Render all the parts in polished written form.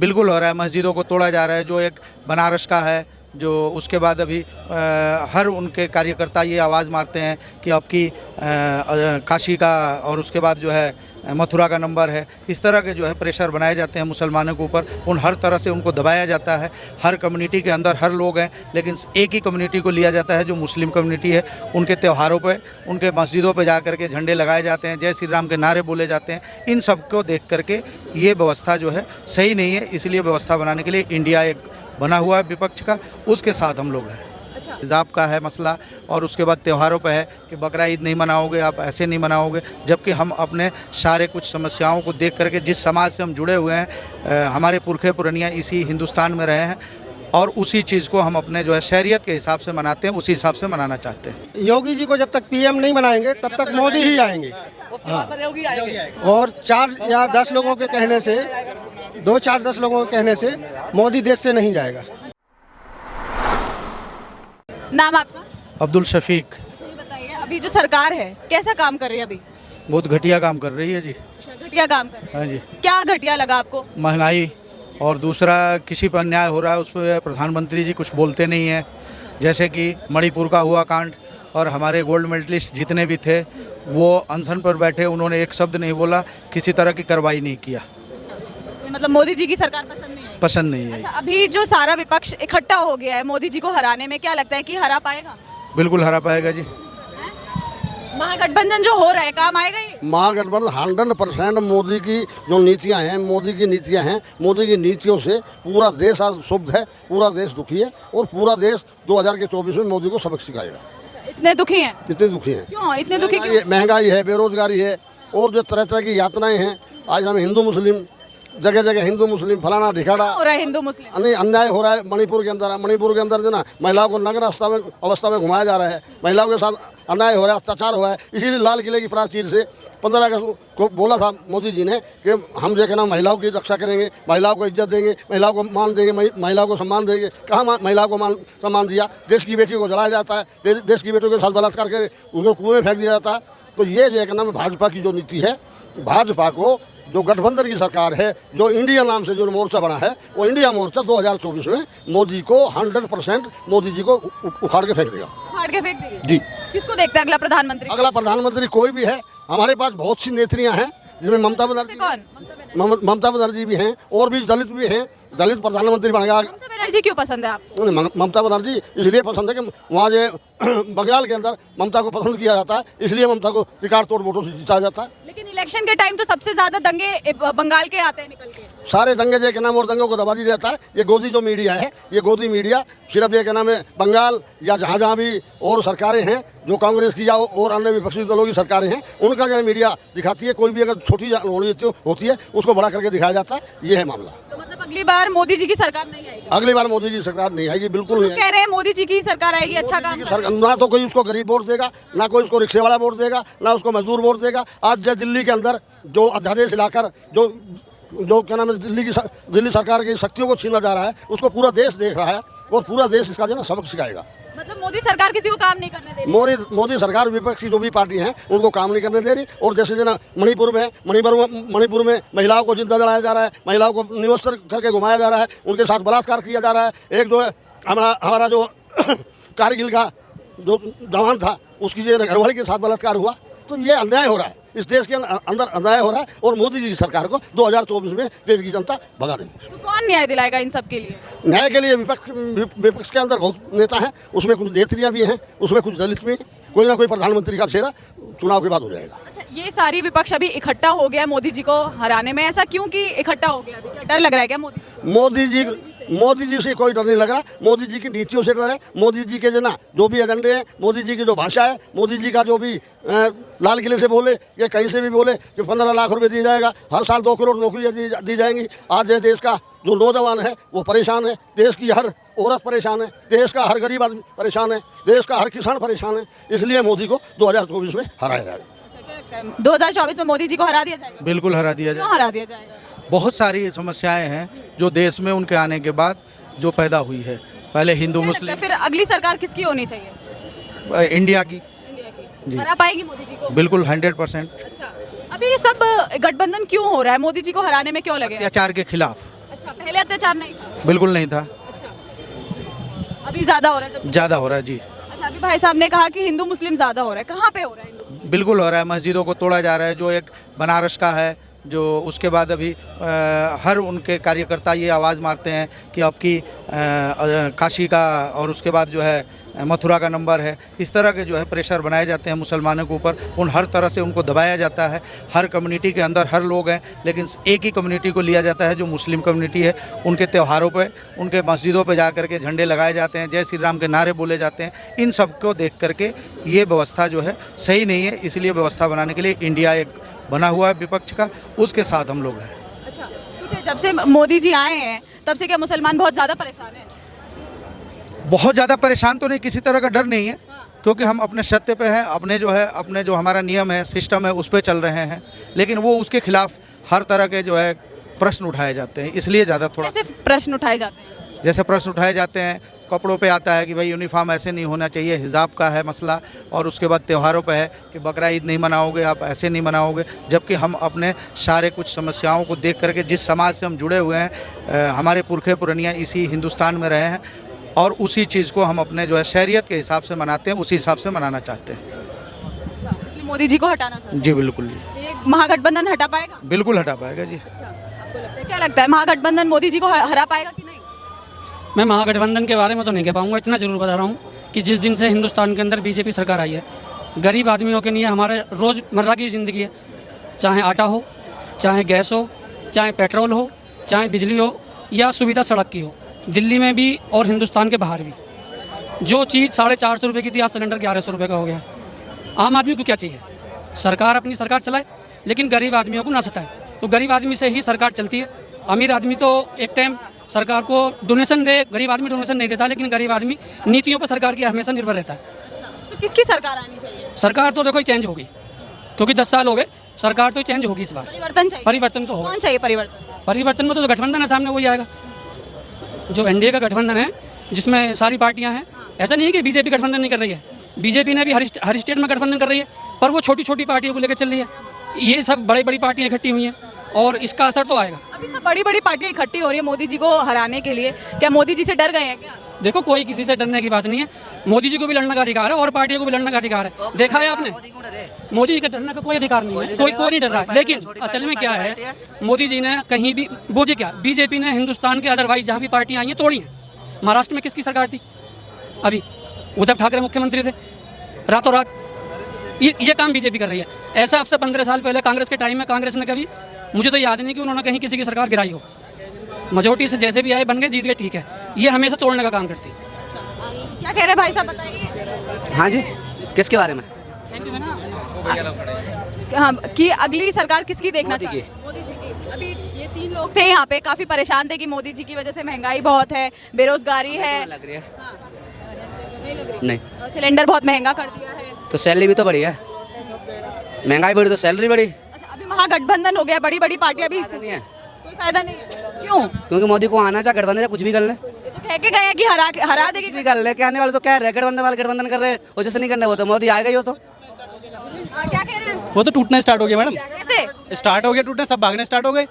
बिल्कुल हो रहा है, मस्जिदों को तोड़ा जा रहा है। जो एक बनारस का है, जो उसके बाद अभी हर उनके कार्यकर्ता ये आवाज़ मारते हैं कि आपकी काशी का और उसके बाद जो है मथुरा का नंबर है। इस तरह के जो है प्रेशर बनाए जाते हैं मुसलमानों के ऊपर, उन हर तरह से उनको दबाया जाता है। हर कम्युनिटी के अंदर हर लोग हैं, लेकिन एक ही कम्युनिटी को लिया जाता है जो मुस्लिम कम्युनिटी है। उनके त्योहारों पे, उनके मस्जिदों पे जा कर के झंडे लगाए जाते हैं, जय श्री राम के नारे बोले जाते हैं। इन सब को देख करके ये व्यवस्था जो है सही नहीं है। इसलिए व्यवस्था बनाने के लिए इंडिया एक बना हुआ है विपक्ष का, उसके साथ हम लोग हैं। अच्छा, हिजाब का है मसला, और उसके बाद त्योहारों पे है कि बकरा ईद नहीं मनाओगे, आप ऐसे नहीं मनाओगे। जबकि हम अपने सारे कुछ समस्याओं को देख करके, जिस समाज से हम जुड़े हुए हैं, हमारे पुरखे पुरनिया इसी हिंदुस्तान में रहे हैं, और उसी चीज़ को हम अपने जो है शरीयत के हिसाब से मनाते हैं, उसी हिसाब से मनाना चाहते हैं। योगी जी को जब तक पीएम नहीं बनाएंगे तब तक मोदी ही आएंगे। हाँ। और 4 या 10 लोगों के कहने से, 2-4-10 लोगों के कहने से मोदी देश से नहीं जाएगा। नाम आपका? अब्दुल शफीक। ये बताइए, अभी जो सरकार है कैसा काम कर रही है? अभी बहुत घटिया काम कर रही है जी। अच्छा, घटिया काम कर रही है। हाँ जी। क्या घटिया लगा आपको? महंगाई, और दूसरा किसी पर अन्याय हो रहा है उस पर प्रधानमंत्री जी कुछ बोलते नहीं हैं। जैसे कि मणिपुर का हुआ कांड, और हमारे गोल्ड मेडलिस्ट जितने भी थे वो अनशन पर बैठे, उन्होंने एक शब्द नहीं बोला, किसी तरह की कार्रवाई नहीं किया। मतलब मोदी जी की सरकार पसंद नहीं आई? पसंद नहीं है। अच्छा, अभी जो सारा विपक्ष इकट्ठा हो गया है मोदी जी को हराने में, क्या लगता है कि हरा पाएगा? बिल्कुल हरा पाएगा जी। महागठबंधन जो हो रहा है, काम आएगा ये? महागठबंधन 100% मोदी की जो नीतियां हैं, मोदी की नीतियां हैं, मोदी की नीतियों से पूरा देश आज शुद्ध है, पूरा देश दुखी है, और पूरा देश 2024 में मोदी को सबक सिखाएगा। इतने दुखी हैं? इतने दुखी हैं। क्यों इतने दुखी? क्यों? महंगाई है, बेरोजगारी है, और जो तरह तरह की यातनाएं हैं। आज हम हिंदू मुस्लिम, जगह जगह हिंदू मुस्लिम फलाना ढिकाड़ा हो रहा है, हिंदू मुस्लिम नहीं अन्याय हो रहा है। मणिपुर के अंदर जो ना महिलाओं को नग्न अवस्था में घुमाया जा रहा है, महिलाओं के साथ अन्याय हो रहा है, अत्याचार हो रहा है। इसीलिए लाल किले की प्राचीर से 15 अगस्त को बोला था मोदी जी ने कि हम जो है ना महिलाओं की रक्षा करेंगे, महिलाओं को इज्जत देंगे, महिलाओं को मान देंगे, महिलाओं को सम्मान देंगे। कहाँ महिलाओं को सम्मान दिया? देश की बेटी को जलाया जाता है, देश की बेटियों के साथ बलात्कार करके उनको कुएं में फेंक दिया जाता है। तो ये जो है ना भाजपा की जो नीति है, भाजपा को जो गठबंधन की सरकार है, जो इंडिया नाम से जो मोर्चा बना है, वो इंडिया मोर्चा 2024 में मोदी को 100% मोदी जी को उखाड़ के फेंक देगा। उखाड़ के फेंक देगा जी। किसको देखते हैं अगला प्रधानमंत्री? अगला प्रधानमंत्री कोई भी है, हमारे पास बहुत सी नेत्रियां हैं, जिसमें ममता बनर्जी भी हैं, और भी दलित भी हैं। दलित प्रधानमंत्री बनेगा। ममता बनर्जी क्यों पसंद है आपको? ममता बनर्जी इसलिए पसंद है कि वहाँ जो बंगाल के अंदर ममता को पसंद किया जाता है, इसलिए ममता को रिकॉर्ड तोड़ वोटों से जीता जाता है। लेकिन इलेक्शन के टाइम तो सबसे ज्यादा दंगे बंगाल के आते हैं निकल के। सारे दंगे जो के नाम और दंगों को दबा दिया जाता है। ये गोदी जो मीडिया है, ये गोदी मीडिया सिर्फ ये क्या नाम है, बंगाल या जहाँ जहाँ भी और सरकारें हैं, जो कांग्रेस की या और अन्य विपक्षी दलों की सरकारें हैं, उनका जो मीडिया दिखाती है। कोई भी अगर छोटी होती है उसको बड़ा करके दिखाया जाता है। ये है मामला। तो मतलब अगली बार मोदी जी की सरकार नहीं आएगी? अगली बार मोदी की सरकार नहीं आएगी, बिल्कुल नहीं। कह रहे हैं मोदी जी की सरकार आएगी, अच्छा काम ना तो कोई उसको गरीब वोट देगा, ना कोई उसको रिक्शे वाला वोट देगा, ना उसको मजदूर वोट देगा। आज जो दिल्ली के अंदर जो अध्यादेश लाकर जो क्या नाम है दिल्ली सरकार की शक्तियों को छीना जा रहा है, उसको पूरा देश देख रहा है, और पूरा देश इसका जो है सबक सिखाएगा। मतलब मोदी सरकार किसी को काम नहीं करने दे रही? मोदी सरकार विपक्ष की जो भी पार्टी है उनको काम नहीं करने दे रही। और जैसे जो ना मणिपुर में महिलाओं को जिंदा जलाया जा रहा है, महिलाओं को निवस्त्र करके घुमाया जा रहा है, उनके साथ बलात्कार किया जा रहा है। एक जो है हमारा जो कारगिल का जो जवान था, उसकी जो घरवाली के साथ बलात्कार हुआ। तो ये अन्याय हो रहा है, इस देश के अंदर अन्याय हो रहा है, और मोदी जी की सरकार को 2024 में देश की जनता भगा देगी। तो कौन न्याय दिलाएगा इन सब के लिए? न्याय के लिए विपक्ष के अंदर बहुत नेता हैं, उसमें कुछ नेत्रियां भी हैं, उसमें कुछ दलित भी हैं। कोई ना कोई प्रधानमंत्री का चेहरा चुनाव के बाद हो जाएगा। अच्छा, ये सारी विपक्ष अभी इकट्ठा हो गया मोदी जी को हराने में, ऐसा क्यों कि इकट्ठा हो गया? अभी क्या डर लग रहा है क्या मोदी जी से? कोई डर नहीं लग रहा। मोदी जी की नीतियों से डर है। मोदी जी के जो भी एजेंडे हैं, मोदी जी की जो भाषा है, मोदी जी का जो भी लाल किले से बोले या कहीं से भी बोले कि 15 लाख रुपए दिया जाएगा, हर साल 2 करोड़ नौकरियाँ दी जाएंगी। आज देश का जो नौजवान है वो परेशान है, देश की हर औरत परेशान है, देश का हर गरीब आदमी परेशान है, देश का हर किसान परेशान है। इसलिए मोदी को 2024 में हराया जाएगा। 2024 में मोदी जी को हरा दिया जाएगा? बिल्कुल हरा दिया जाएगा। क्यों हरा दिया जाएगा? बहुत सारी समस्याएं हैं जो देश में उनके आने के बाद जो पैदा हुई है। पहले हिंदू मुस्लिम, फिर अगली सरकार किसकी होनी चाहिए? इंडिया की। जी। हरा पाएगी मोदी जी को? बिल्कुल 100%। अच्छा, अभी ये सब गठबंधन क्यों हो रहा है? मोदी जी को हराने में क्यों लगे? अत्याचार के खिलाफ। अच्छा, पहले अत्याचार नहीं था? बिल्कुल नहीं था, अच्छा, अभी ज्यादा हो रहा है जब से? ज़्यादा हो रहा है जी। अच्छा, अभी भाई साहब ने कहा कि हिंदू मुस्लिम ज्यादा हो रहा है, कहाँ पे हो रहा है हिंदू मुस्लिम? बिल्कुल हो रहा है, मस्जिदों को तोड़ा जा रहा है। जो एक बनारस का है, जो उसके बाद अभी हर उनके कार्यकर्ता ये आवाज़ मारते हैं कि आपकी काशी का और उसके बाद जो है मथुरा का नंबर है। इस तरह के जो है प्रेशर बनाए जाते हैं मुसलमानों के ऊपर, उन हर तरह से उनको दबाया जाता है। हर कम्युनिटी के अंदर हर लोग हैं, लेकिन एक ही कम्युनिटी को लिया जाता है जो मुस्लिम कम्युनिटी है। उनके त्योहारों पे, उनके मस्जिदों पे जा कर के झंडे लगाए जाते हैं, जय श्री राम के नारे बोले जाते हैं। इन सब को देख करके ये व्यवस्था जो है सही नहीं है, इसलिए व्यवस्था बनाने के लिए इंडिया एक बना हुआ है विपक्ष का, उसके साथ हम लोग हैं। अच्छा, क्योंकि जब से मोदी जी आए हैं तब से क्या मुसलमान बहुत ज़्यादा परेशान हैं? बहुत ज़्यादा परेशान तो नहीं, किसी तरह का डर नहीं है, क्योंकि हम अपने सत्य पे हैं, अपने जो हमारा नियम है, सिस्टम है, उस पर चल रहे हैं। लेकिन वो उसके खिलाफ हर तरह के जो है प्रश्न उठाए जाते हैं, इसलिए ज़्यादा थोड़ा। कैसे प्रश्न उठाए जाते हैं? जैसे प्रश्न उठाए जाते हैं, कपड़ों पे आता है कि भाई यूनिफॉर्म ऐसे नहीं होना चाहिए, हिजाब का है मसला, और उसके बाद त्योहारों पे है कि बकरा ईद नहीं मनाओगे आप, ऐसे नहीं मनाओगे। जबकि हम अपने सारे कुछ समस्याओं को देख करके, जिस समाज से हम जुड़े हुए हैं, हमारे पुरखे पुरनिया इसी हिंदुस्तान में रहे हैं, और उसी चीज़ को हम अपने जो है शरीयत के हिसाब से मनाते हैं, उसी हिसाब से मनाना चाहते हैं। अच्छा, इसलिए मोदी जी को हटाना चाहते हैं? जी बिल्कुल जी, तो ये महागठबंधन हटा पाएगा? बिल्कुल हटा पाएगा जी। अच्छा, आपको लगता है, क्या लगता है महागठबंधन मोदी जी को हरा पाएगा कि नहीं? मैं महागठबंधन के बारे में तो नहीं कह पाऊंगा, इतना जरूर बता रहा हूँ कि जिस दिन से हिंदुस्तान के अंदर बीजेपी सरकार आई है, गरीब आदमियों के लिए हमारे रोज़मर्रा की ज़िंदगी है, चाहे आटा हो, चाहे गैस हो, चाहे पेट्रोल हो, चाहे बिजली हो, या सुविधा सड़क की हो, दिल्ली में भी और हिंदुस्तान के बाहर भी। जो चीज़ 450 रुपये की थी, आज सिलेंडर 1100 रुपये का हो गया। आम आदमी को क्या चाहिए? सरकार अपनी सरकार चलाए, लेकिन गरीब आदमियों को ना सताए। तो गरीब आदमी से ही सरकार चलती है। अमीर आदमी तो एक टाइम सरकार को डोनेशन दे, गरीब आदमी डोनेशन नहीं देता, लेकिन गरीब आदमी नीतियों पर सरकार की हमेशा निर्भर रहता है। अच्छा, तो किसकी सरकार आनी चाहिए? सरकार तो देखो चेंज होगी, क्योंकि 10 साल हो गए, सरकार तो चेंज होगी इस बार। परिवर्तन चाहिए? परिवर्तन तो होगा। कौन चाहिए परिवर्तन? परिवर्तन में तो गठबंधन है सामने, वही आएगा। जो एनडीए का गठबंधन है, जिसमें सारी पार्टियां हैं। ऐसा नहीं है कि बीजेपी गठबंधन नहीं कर रही है, बीजेपी ने भी हर स्टेट में गठबंधन कर रही है, पर वो छोटी छोटी पार्टियों को लेकर चल रही है। ये सब बड़ी बड़ी पार्टियां इकट्ठी हुई हैं, और इसका असर तो आएगा। अभी सब बड़ी बड़ी पार्टियां इकट्ठी हो रही है मोदी जी को हराने के लिए, क्या मोदी जी से डर गए हैं क्या? देखो, कोई किसी से डरने की बात नहीं है। मोदी जी को भी लड़ने का अधिकार है, और पार्टियों को भी लड़ने का अधिकार है। देखा है आपने, मोदी जी का डरने का कोई अधिकार नहीं है, कोई नहीं डर रहा है। लेकिन असल में क्या है, मोदी जी ने कहीं भी, बोझे क्या, बीजेपी ने हिंदुस्तान के अदरवाइज जहाँ भी पार्टियां आई हैं तोड़ी हैं। महाराष्ट्र में किसकी सरकार थी? अभी उद्धव ठाकरे मुख्यमंत्री थे, रातों रात ये काम बीजेपी कर रही है। ऐसा अब से 15 साल पहले कांग्रेस के टाइम में कांग्रेस ने कभी, मुझे तो याद नहीं कि उन्होंने कहीं किसी की सरकार गिराई हो। मेजोरिटी से जैसे भी आए, बन गए, जीत गए, ठीक है। ये हमेशा तोड़ने का काम करती है। क्या कह रहे हैं भाई साहब, बताइए। हाँ जी, किसके बारे में? हाँ, कि अगली सरकार किसकी देखना चाहिए? मोदी जी की। अभी ये 3 लोग थे यहाँ पे, काफी परेशान थे कि मोदी जी की वजह से महंगाई बहुत है, बेरोजगारी है। लग रही है? हाँ। नहीं लग रही? नहीं। सिलेंडर बहुत महंगा कर दिया है। तो सैलरी भी तो बढ़ी है, महंगाई बढ़ी तो सैलरी बढ़ी। अच्छा, अभी महागठबंधन हो गया, बड़ी बड़ी पार्टियां भी, नहीं है, कोई फायदा नहीं है। क्यों? क्योंकि मोदी को आना चाहे गठबंधन, कुछ भी कर ले, ये तो कह के गए हैं कि हरा देगी। कुछ भी कर ले। कहने वाले तो कह रहे गठबंधन वाले गठबंधन कर रहे हैं, और जैसे नहीं करना वो तो मोदी आएगा ही। वो तो क्या कह रहे हैं? वो तो टूटना स्टार्ट हो गया मैडम, कैसे स्टार्ट हो गया टूटना, सब भागने स्टार्ट हो गए।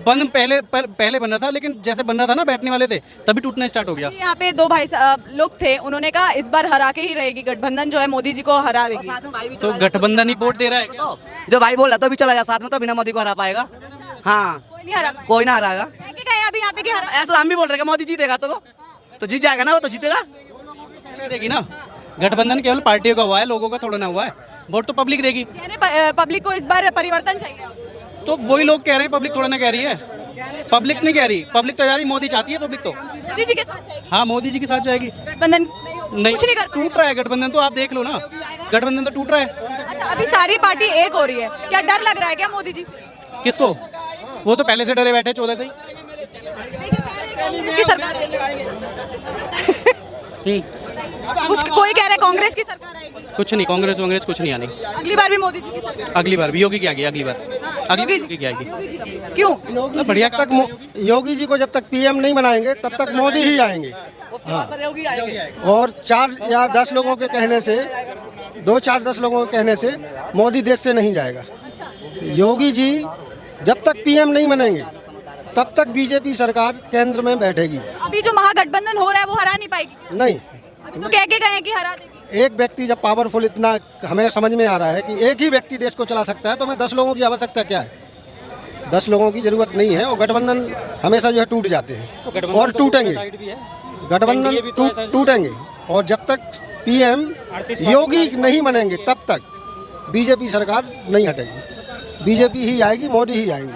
बंद पहले बन रहा था, लेकिन जैसे बन रहा था ना, बैठने वाले थे, तभी टूटना स्टार्ट हो गया। यहाँ पे 2 भाई लोग थे, उन्होंने कहा इस बार हरा के ही रहेगी गठबंधन, जो है मोदी जी को हरा देगी। तो गठबंधन ही वोट दे रहा है। तो जो भाई बोल रहा तो भी चला जा साथ में, तो बिना मोदी को हरा पाएगा। हाँ, कोई नहीं हरा पाएगा। कोई ना हराएगा। कह के गए अभी यहाँ पे कि हरा। ऐसा हम भी बोल रहे हैं मोदी जीतेगा, तो जीत जाएगा ना, वो तो जीतेगा। देगी ना, गठबंधन केवल पार्टियों का हुआ है, लोगों का थोड़ा ना हुआ है। वोट तो पब्लिक देगी। कह रहे पब्लिक को इस बार परिवर्तन चाहिए। तो वही लोग कह रहे हैं, पब्लिक थोड़ा ना कह रही है। पब्लिक नहीं कह रही, पब्लिक तो जा रही, मोदी चाहती है पब्लिक तो। मोदी जी के साथ जाएगी। हाँ, मोदी जी के साथ जाएगी। गठबंधन नहीं, कुछ नहीं कर टूट रहा है गठबंधन, तो आप देख लो ना, गठबंधन तो टूट रहा है। अच्छा, अभी सारी पार्टी एक हो रही है, क्या डर लग रहा है क्या मोदी जी से? किसको? वो तो पहले से डरे बैठे 14 से ही। कांग्रेस की सरकार कुछ, कोई कह रहा है कांग्रेस की सरकार आएगी। कुछ नहीं, कांग्रेस कुछ नहीं आनी। अगली बार भी मोदी जी की सरकार। अगली बार भी योगी की आएगी, अगली बार योगी योगी की आएगी। योगी जी की। क्यों? बढ़िया योगी जी को जब तक पीएम नहीं बनाएंगे तब तक मोदी ही आएंगे। हाँ। और 4 या 10 लोगों के कहने से, 2-4-10 लोगों के कहने से मोदी देश से नहीं जाएगा। योगी जी जब तक पीएम नहीं बनेंगे तब तक बीजेपी सरकार केंद्र में बैठेगी। अभी जो महागठबंधन हो रहा है वो हरा नहीं पाएगी क्या? नहीं, अभी तो कह के गए हैं कि हरा देगी। एक व्यक्ति जब पावरफुल इतना हमें समझ में आ रहा है कि एक ही व्यक्ति देश को चला सकता है, तो हमें 10 लोगों की आवश्यकता क्या है? 10 लोगों की जरूरत नहीं है। और गठबंधन हमेशा जो है टूट जाते हैं और टूटेंगे। गठबंधन टूटेंगे और जब तक पीएम योगी नहीं बनेंगे तब तक बीजेपी सरकार नहीं हटेगी। बीजेपी ही आएगी, मोदी ही आएंगे।